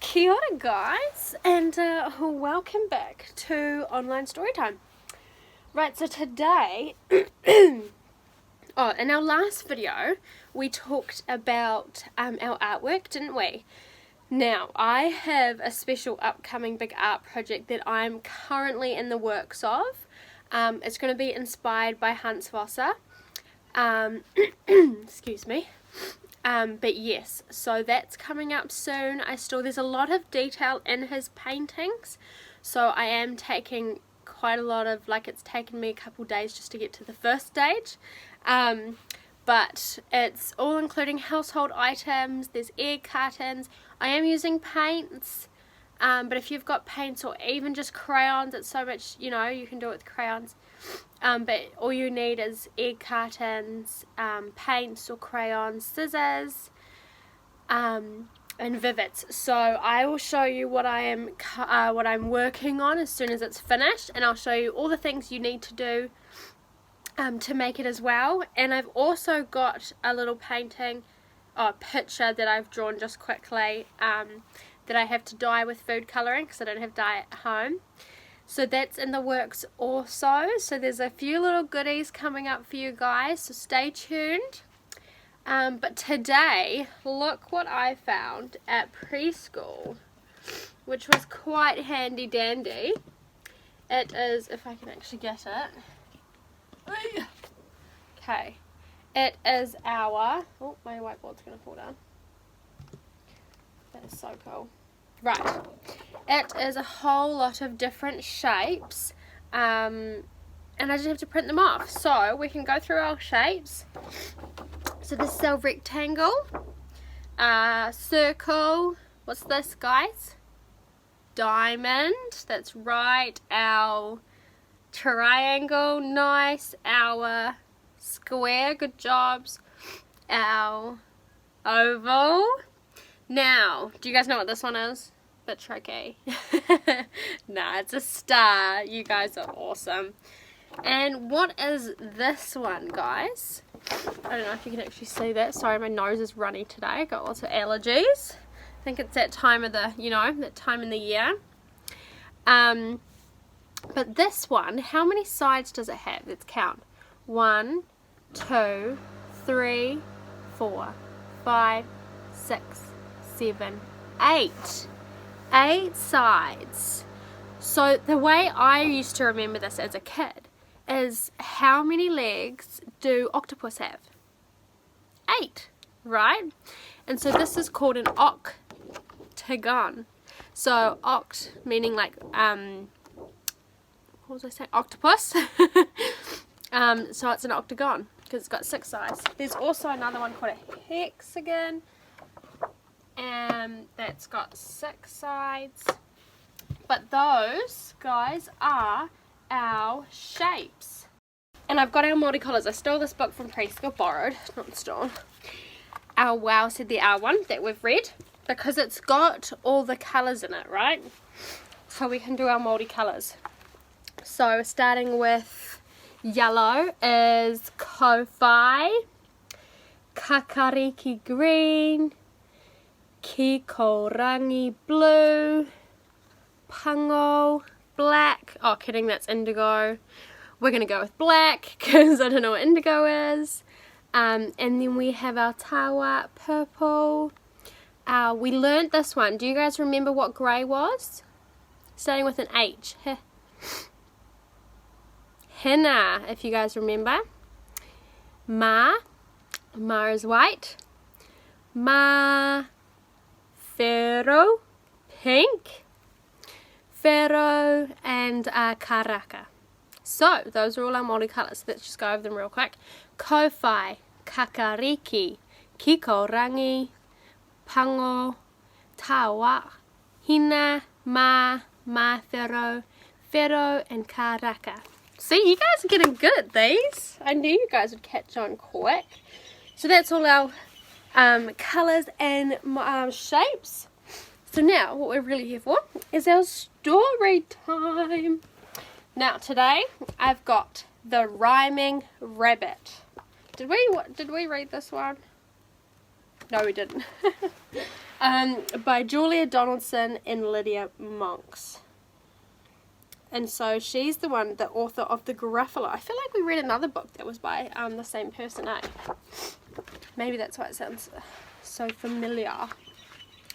Kia ora guys, and welcome back to Online Storytime. Right, so today, in our last video, we talked about our artwork, didn't we? Now, I have a special upcoming big art project that I'm currently in the works of. It's going to be inspired by Hans Vosser. Excuse me. But yes, so that's coming up soon. There's a lot of detail in his paintings, so I am taking quite a lot of, it's taken me a couple days just to get to the first stage. But it's all including household items, there's egg cartons, I am using paints, but if you've got paints or even just crayons, it's so much, you can do it with crayons. But all you need is egg cartons, paints or crayons, scissors, and Vivets. So I will show you what I'm working on as soon as it's finished, and I'll show you all the things you need to do to make it as well. And I've also got a little picture that I've drawn just quickly that I have to dye with food colouring because I don't have dye at home. So that's in the works also. So there's a few little goodies coming up for you guys, so stay tuned. But today, look what I found at preschool, which was quite handy dandy. It is, if I can actually get it. Okay. It is our, oh, my whiteboard's going to fall down. That is so cool. Right. It is a whole lot of different shapes, and I just have to print them off. So we can go through our shapes. So this is our rectangle, circle, what's this guys? Diamond, that's right, our triangle, nice, our square, good jobs, our oval. Now, do you guys know what this one is? Bit tricky. Nah, it's a star. You guys are awesome. And what is this one, guys? I don't know if you can actually see that. Sorry, my nose is runny today. I got lots of allergies. I think it's that time of the, that time in the year. But this one, how many sides does it have? Let's count. 1, 2, 3, 4, 5, 6, 7, 8. 8 sides. So the way I used to remember this as a kid is, how many legs do octopus have? 8, right? And so this is called an octagon. So oct meaning what was I saying? Octopus. So it's an octagon because it's got 6 sides. There's also another one called a hexagon, and that's got 6 sides. But those guys are our shapes. And I've got our multicolours. I stole this book from preschool, borrowed, not stolen. Our Wow Said the R one that we've read, because it's got all the colours in it, right? So we can do our multicolours. So starting with yellow is Kowhai, Kakariki green, Kikorangi blue, Pango black. Oh, kidding, that's indigo. We're going to go with black because I don't know what indigo is. And then we have our Tawa purple. We learnt this one. Do you guys remember what grey was? Starting with an H. Henna, if you guys remember. Ma is white. Ma Pharaoh, pink. Pharaoh and Karaka. So those are all our multicolours. Let's just go over them real quick. Kowhai, Kakariki, Kikorangi, Pango, Tawa, Hina, Ma Pharaoh, and Karaka. See, you guys are getting good at these. I knew you guys would catch on quick. So that's all our colours and shapes. So now what we're really here for is our story time. Now today I've got The Rhyming Rabbit. Did we read this one? No, we didn't. by Julia Donaldson and Lydia Monks. And so she's the author of The Gruffalo. I feel like we read another book that was by the same person, eh? Maybe that's why it sounds so familiar.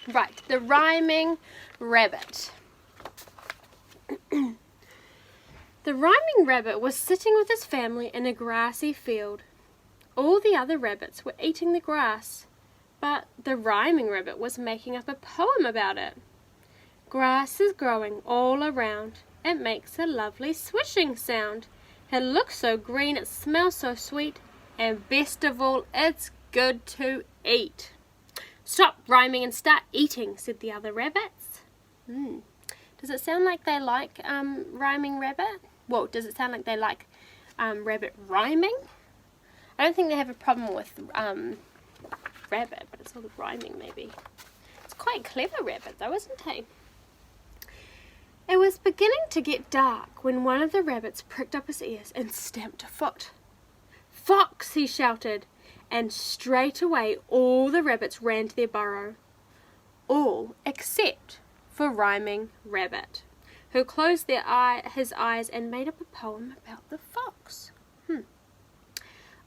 Right, The Rhyming Rabbit. The rhyming rabbit was sitting with his family in a grassy field. All the other rabbits were eating the grass, but the rhyming rabbit was making up a poem about it. Grass is growing all around. It makes a lovely swishing sound. It looks so green, it smells so sweet, and best of all, it's good to eat. Stop rhyming and start eating, said the other rabbits. Does it sound like they like rhyming rabbit? Well, does it sound like they like rabbit rhyming? I don't think they have a problem with rabbit, but it's all the rhyming maybe. It's quite clever rabbit though, isn't he? It was beginning to get dark when one of the rabbits pricked up his ears and stamped a foot. "Fox!" he shouted, and straight away all the rabbits ran to their burrow. All except for Rhyming Rabbit, who closed his eyes and made up a poem about the fox.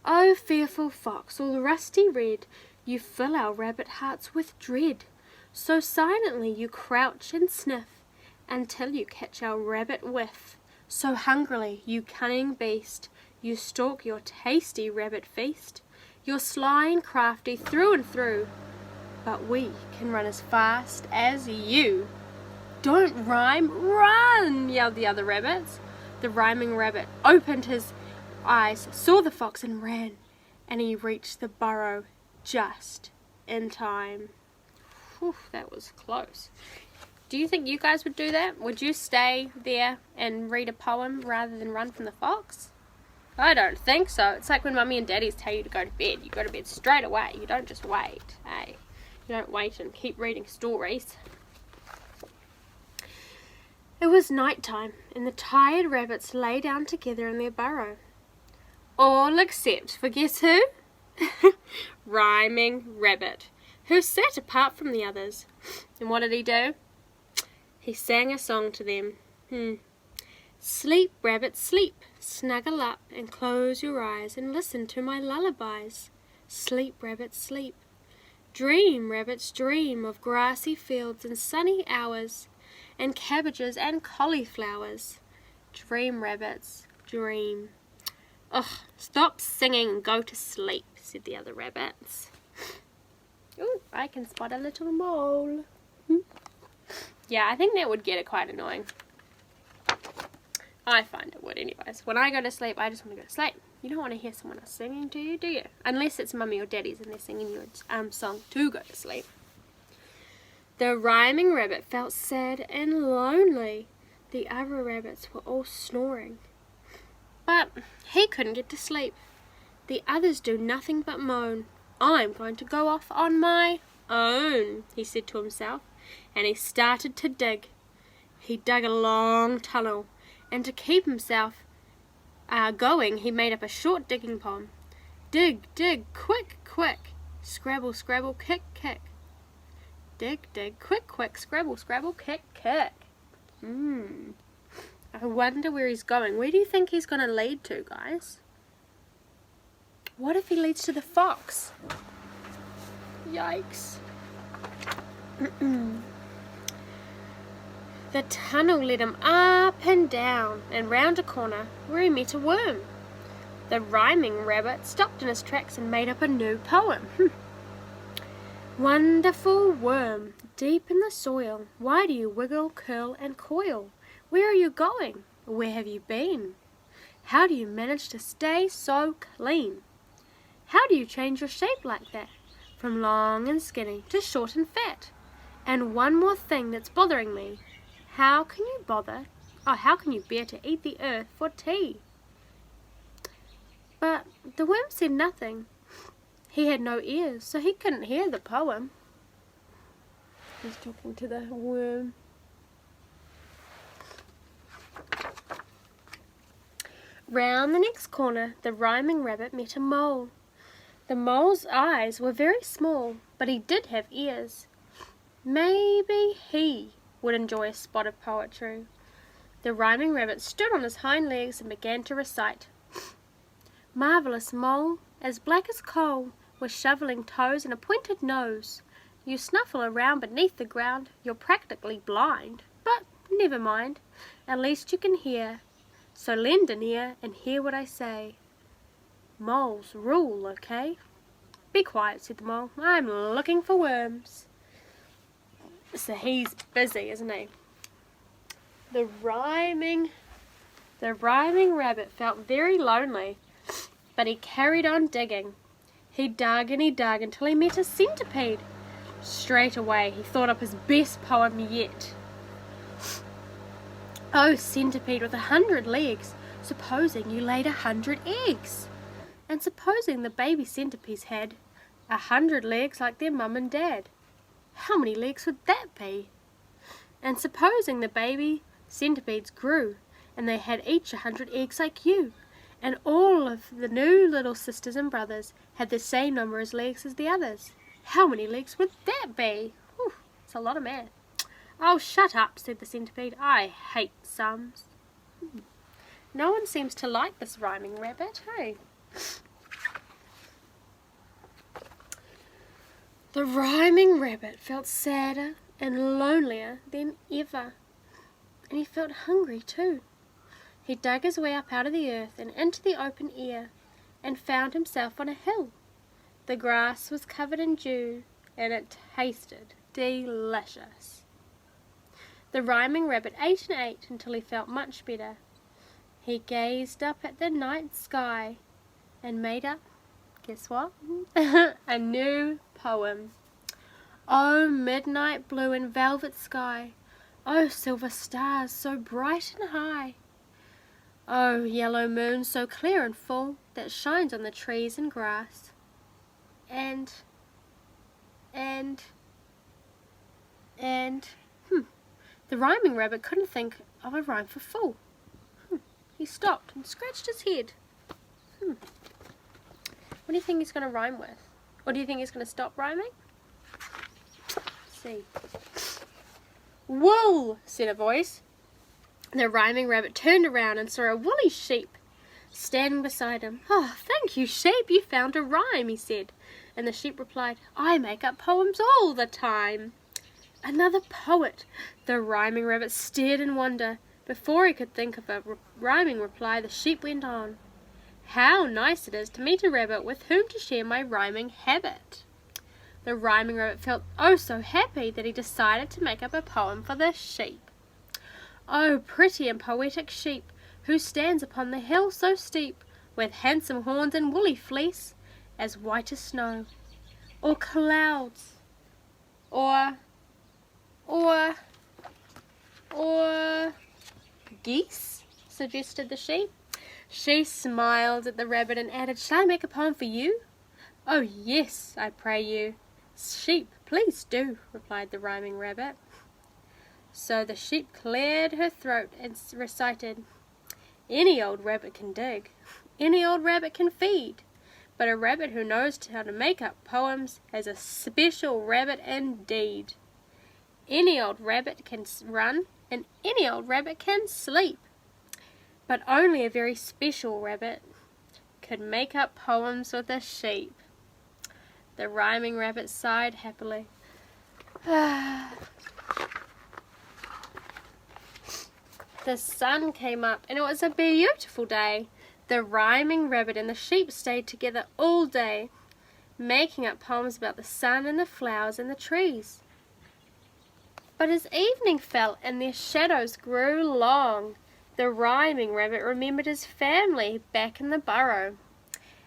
"Oh, fearful fox, all rusty red, you fill our rabbit hearts with dread. So silently you crouch and sniff until you catch our rabbit whiff. So hungrily, you cunning beast, you stalk your tasty rabbit feast. You're sly and crafty through and through, but we can run as fast as you." "Don't rhyme, run!" yelled the other rabbits. The rhyming rabbit opened his eyes, saw the fox and ran, and he reached the burrow just in time. Whew, that was close. Do you think you guys would do that? Would you stay there and read a poem rather than run from the fox? I don't think so. It's like when Mummy and Daddies tell you to go to bed. You go to bed straight away. You don't just wait. Hey, you don't wait and keep reading stories. It was night time, and the tired rabbits lay down together in their burrow. All except for guess who? Rhyming Rabbit, who sat apart from the others. And what did he do? He sang a song to them. "Sleep, rabbit, sleep, snuggle up and close your eyes and listen to my lullabies. Sleep, rabbit, sleep. Dream, rabbits, dream of grassy fields and sunny hours and cabbages and cauliflowers. Dream, rabbits, dream." "Ugh, stop singing and go to sleep," said the other rabbits. Ooh, I can spot a little mole. Yeah, I think that would get it quite annoying. I find it would anyways. When I go to sleep, I just want to go to sleep. You don't want to hear someone else singing to you, do you? Unless it's Mummy or Daddy's and they're singing you a song to go to sleep. The rhyming rabbit felt sad and lonely. The other rabbits were all snoring. But he couldn't get to sleep. The others do nothing but moan. "I'm going to go off on my own," he said to himself, and he started to dig. He dug a long tunnel, and to keep himself going, he made up a short digging poem. "Dig, dig, quick, quick, scrabble, scrabble, kick, kick. Dig, dig, quick, quick, scrabble, scrabble, kick, kick." I wonder where he's going. Where do you think he's going to lead to, guys? What if he leads to the fox? Yikes. The tunnel led him up and down and round a corner where he met a worm. The rhyming rabbit stopped in his tracks and made up a new poem. "Wonderful worm, deep in the soil, why do you wiggle, curl and coil? Where are you going? Where have you been? How do you manage to stay so clean? How do you change your shape like that, from long and skinny to short and fat? And one more thing that's bothering me. How can you bear to eat the earth for tea?" But the worm said nothing. He had no ears, so he couldn't hear the poem. He's talking to the worm. Round the next corner, the rhyming rabbit met a mole. The mole's eyes were very small, but he did have ears. Maybe he would enjoy a spot of poetry. The rhyming rabbit stood on his hind legs and began to recite. Marvellous mole, as black as coal, with shoveling toes and a pointed nose. You snuffle around beneath the ground, you're practically blind. But never mind, at least you can hear. So lend an ear and hear what I say. Moles rule, okay? Be quiet, said the mole. I'm looking for worms. So he's busy, isn't he? The rhyming rabbit felt very lonely, but he carried on digging. He dug and he dug until he met a centipede. Straight away he thought up his best poem yet. Oh, centipede with 100 legs, supposing you laid 100 eggs. And supposing the baby centipedes had 100 legs like their mum and dad. How many legs would that be? And supposing the baby centipedes grew, and they had each 100 eggs like you, and all of the new little sisters and brothers had the same number of legs as the others. How many legs would that be? Whew, it's a lot of math. Oh, shut up, said the centipede. I hate sums. No one seems to like this rhyming rabbit, hey? The rhyming rabbit felt sadder and lonelier than ever, and he felt hungry too. He dug his way up out of the earth and into the open air, and found himself on a hill. The grass was covered in dew, and it tasted delicious. The rhyming rabbit ate and ate until he felt much better. He gazed up at the night sky and made up, guess what? A new poem. Oh, midnight blue and velvet sky, oh, silver stars so bright and high, oh, yellow moon so clear and full that shines on the trees and grass, and the rhyming rabbit couldn't think of a rhyme for full. He stopped and scratched his head. What do you think he's going to rhyme with? Or do you think he's going to stop rhyming? Let's see. Wool, said a voice. The rhyming rabbit turned around and saw a woolly sheep standing beside him. Oh, thank you, sheep, you found a rhyme, he said. And the sheep replied, I make up poems all the time. Another poet. The rhyming rabbit stared in wonder. Before he could think of a rhyming reply, the sheep went on. How nice it is to meet a rabbit with whom to share my rhyming habit. The rhyming rabbit felt oh so happy that he decided to make up a poem for the sheep. Oh, pretty and poetic sheep, who stands upon the hill so steep, with handsome horns and woolly fleece, as white as snow, or clouds, or geese, suggested the sheep. She smiled at the rabbit and added, shall I make a poem for you? Oh, yes, I pray you. Sheep, please do, replied the rhyming rabbit. So the sheep cleared her throat and recited, any old rabbit can dig, any old rabbit can feed, but a rabbit who knows how to make up poems is a special rabbit indeed. Any old rabbit can run, and any old rabbit can sleep, but only a very special rabbit could make up poems with a sheep. The rhyming rabbit sighed happily. The sun came up, and it was a beautiful day. The rhyming rabbit and the sheep stayed together all day, making up poems about the sun and the flowers and the trees. But as evening fell and their shadows grew long, the rhyming rabbit remembered his family back in the burrow,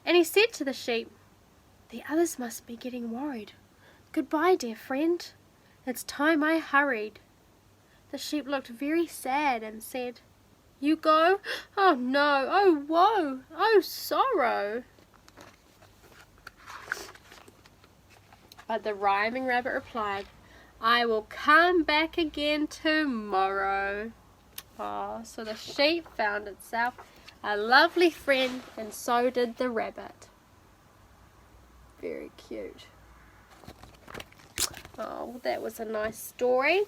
and he said to the sheep, the others must be getting worried. Goodbye, dear friend. It's time I hurried. The sheep looked very sad and said, you go? Oh no, oh woe, oh sorrow. But the rhyming rabbit replied, I will come back again tomorrow. Oh, so the sheep found itself a lovely friend, and so did the rabbit. Very cute. Oh, that was a nice story.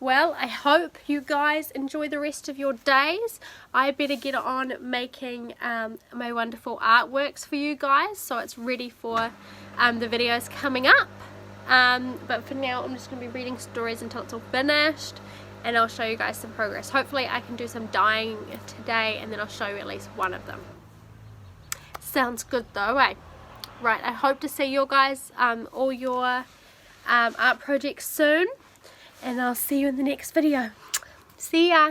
Well, I hope you guys enjoy the rest of your days. I better get on making my wonderful artworks for you guys, so it's ready for the videos coming up. But for now, I'm just going to be reading stories until it's all finished, and I'll show you guys some progress. Hopefully I can do some dyeing today, and then I'll show you at least one of them. Sounds good though, eh? Right, I hope to see you guys, all your art projects soon. And I'll see you in the next video. See ya!